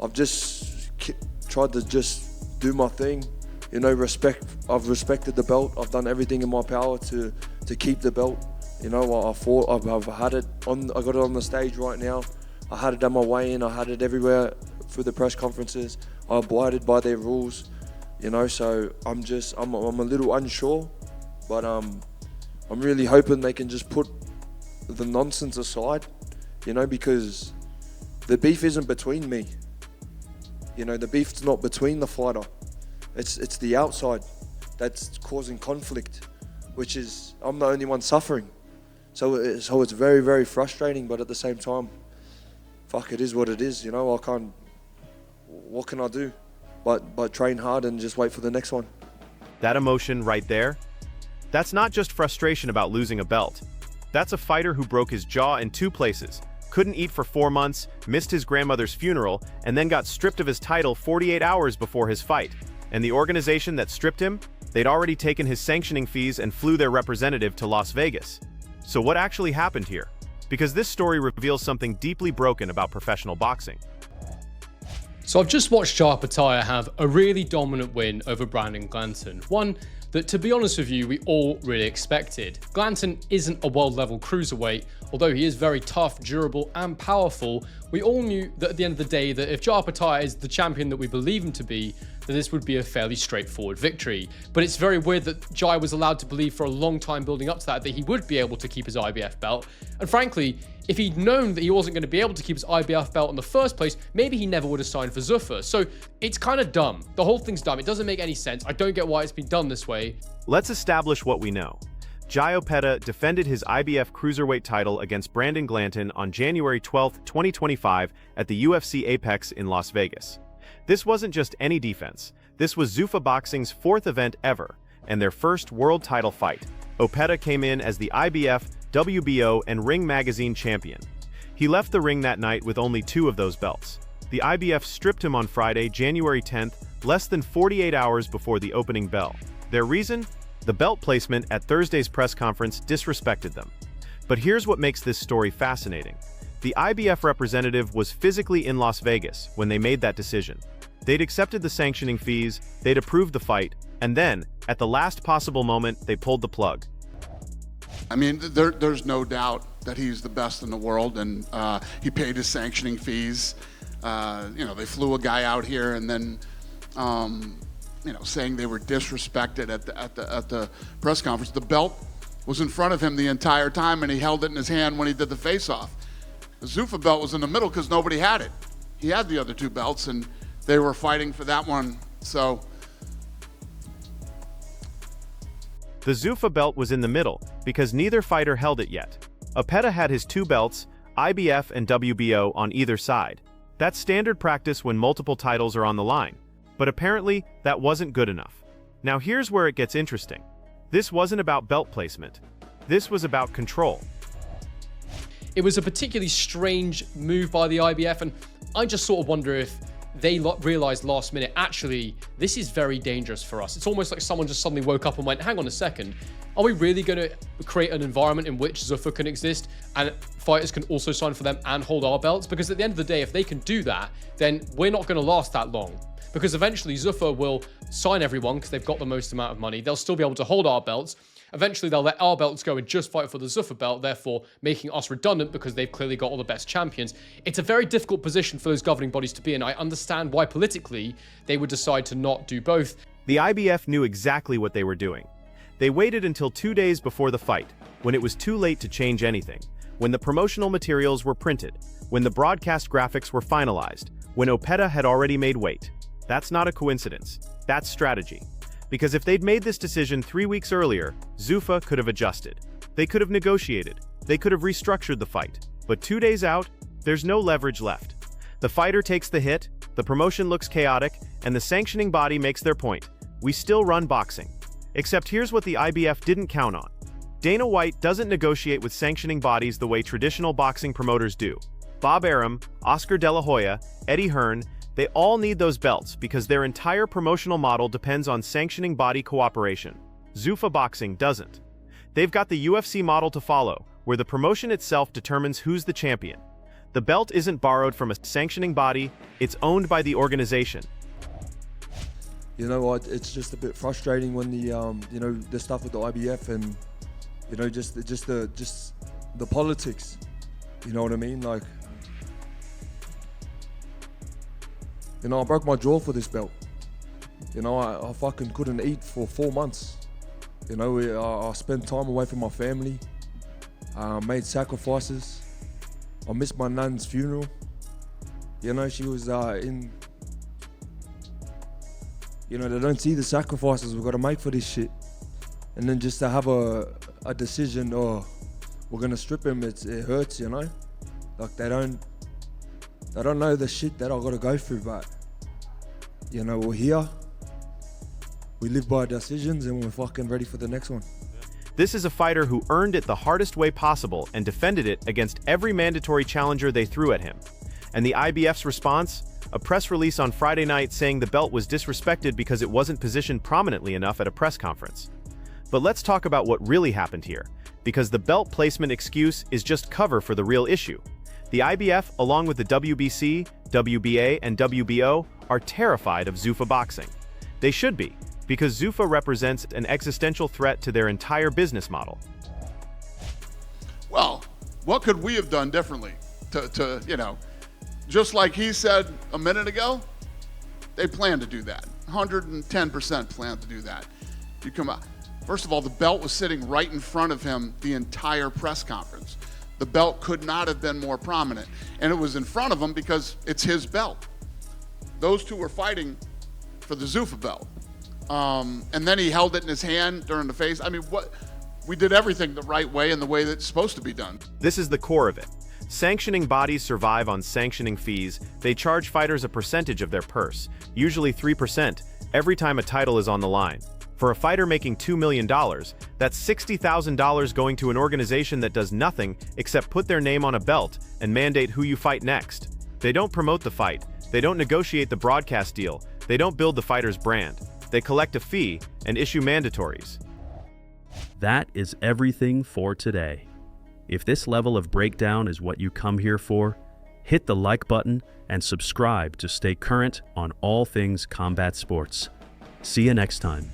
I've just tried to just do my thing. You know, I've respected the belt. I've done everything in my power to keep the belt. You know, I've had it on. I got it on the stage right now. I had it at my weigh-in. I had it everywhere through the press conferences. I abided by their rules. You know, so I'm a little unsure, but I'm really hoping they can just put the nonsense aside. You know, because the beef isn't between me. You know, the beef's not between the fighter. It's the outside that's causing conflict, which is I'm the only one suffering. So it's very, very frustrating, but at the same time, fuck, it is what it is. You know, what can I do but train hard and just wait for the next one. That emotion right there, that's not just frustration about losing a belt. That's a fighter who broke his jaw in 2 places, couldn't eat for 4 months, missed his grandmother's funeral, and then got stripped of his title 48 hours before his fight. And the organization that stripped him, they'd already taken his sanctioning fees and flew their representative to Las Vegas. So what actually happened here? Because this story reveals something deeply broken about professional boxing. So I've just watched Opetaia have a really dominant win over Brandon Glanton, one that, to be honest with you, we all really expected. Glanton isn't a world-level cruiserweight, although he is very tough, durable, and powerful. We all knew that at the end of the day that if Opetaia is the champion that we believe him to be, then this would be a fairly straightforward victory. But it's very weird that Jai was allowed to believe for a long time building up to that he would be able to keep his IBF belt. And frankly, if he'd known that he wasn't going to be able to keep his IBF belt in the first place, maybe he never would have signed for ZUFFA. So it's kind of dumb. The whole thing's dumb. It doesn't make any sense. I don't get why it's been done this way. Let's establish what we know. Jai Opetaia defended his IBF Cruiserweight title against Brandon Glanton on January 12, 2025 at the UFC Apex in Las Vegas. This wasn't just any defense. This was ZUFFA Boxing's 4th event ever, and their first world title fight. Opetaia came in as the IBF, WBO, and Ring Magazine champion. He left the ring that night with only 2 of those belts. The IBF stripped him on Friday, January 10th, less than 48 hours before the opening bell. Their reason? The belt placement at Thursday's press conference disrespected them. But here's what makes this story fascinating. The IBF representative was physically in Las Vegas when they made that decision. They'd accepted the sanctioning fees, they'd approved the fight, and then, at the last possible moment, they pulled the plug. I mean, there's no doubt that he's the best in the world, and he paid his sanctioning fees. You know, they flew a guy out here, and then, you know, saying they were disrespected at the press conference. The belt was in front of him the entire time, and he held it in his hand when he did the face-off. The ZUFFA belt was in the middle because nobody had it. He had the other 2 belts, and they were fighting for that one. So the ZUFFA belt was in the middle because neither fighter held it yet. Opetaia had his 2 belts, IBF and WBO, on either side. That's standard practice when multiple titles are on the line. But apparently, that wasn't good enough. Now here's where it gets interesting. This wasn't about belt placement. This was about control. It was a particularly strange move by the IBF, and I just sort of wonder if they realized last minute, actually, this is very dangerous for us. It's almost like someone just suddenly woke up and went, hang on a second, are we really going to create an environment in which ZUFFA can exist and fighters can also sign for them and hold our belts? Because at the end of the day, if they can do that, then we're not going to last that long. Because eventually ZUFFA will sign everyone because they've got the most amount of money. They'll still be able to hold our belts. Eventually, they'll let our belts go and just fight for the ZUFFA belt, therefore making us redundant because they've clearly got all the best champions. It's a very difficult position for those governing bodies to be in. I understand why politically they would decide to not do both. The IBF knew exactly what they were doing. They waited until 2 days before the fight, when it was too late to change anything, when the promotional materials were printed, when the broadcast graphics were finalized, when Opetaia had already made weight. That's not a coincidence. That's strategy. Because if they'd made this decision 3 weeks earlier, ZUFFA could have adjusted. They could have negotiated. They could have restructured the fight. But 2 days out, there's no leverage left. The fighter takes the hit, the promotion looks chaotic, and the sanctioning body makes their point. We still run boxing. Except here's what the IBF didn't count on. Dana White doesn't negotiate with sanctioning bodies the way traditional boxing promoters do. Bob Arum, Oscar De La Hoya, Eddie Hearn, they all need those belts because their entire promotional model depends on sanctioning body cooperation. ZUFFA Boxing doesn't. They've got the UFC model to follow, where the promotion itself determines who's the champion. The belt isn't borrowed from a sanctioning body, it's owned by the organization. You know what? It's just a bit frustrating when the you know, the stuff with the IBF and, you know, just the politics. You know what I mean? Like, you know, I broke my jaw for this belt. You know, I fucking couldn't eat for 4 months. You know, I spent time away from my family, made sacrifices. I missed my nan's funeral. You know, she was in, you know, they don't see the sacrifices we've got to make for this shit. And then just to have a decision, oh, we're gonna strip him, it hurts, you know? Like they don't know the shit that I gotta go through, but, you know, we're here. We live by decisions and we're fucking ready for the next one. This is a fighter who earned it the hardest way possible and defended it against every mandatory challenger they threw at him. And the IBF's response? A press release on Friday night saying the belt was disrespected because it wasn't positioned prominently enough at a press conference. But let's talk about what really happened here, because the belt placement excuse is just cover for the real issue. The IBF, along with the WBC, WBA, and WBO, are terrified of ZUFFA boxing. They should be, because ZUFFA represents an existential threat to their entire business model. Well, what could we have done differently to you know, just like he said a minute ago, they plan to do that. 110% plan to do that. You come out. First of all, the belt was sitting right in front of him the entire press conference. The belt could not have been more prominent. And it was in front of him because it's his belt. Those two were fighting for the ZUFFA belt. And then he held it in his hand during the face. I mean, we did everything the right way and the way that's supposed to be done. This is the core of it. Sanctioning bodies survive on sanctioning fees. They charge fighters a percentage of their purse, usually 3%, every time a title is on the line. For a fighter making $2 million, that's $60,000 going to an organization that does nothing except put their name on a belt and mandate who you fight next. They don't promote the fight. They don't negotiate the broadcast deal. They don't build the fighter's brand. They collect a fee and issue mandatories. That is everything for today. If this level of breakdown is what you come here for, hit the like button and subscribe to stay current on all things combat sports. See you next time.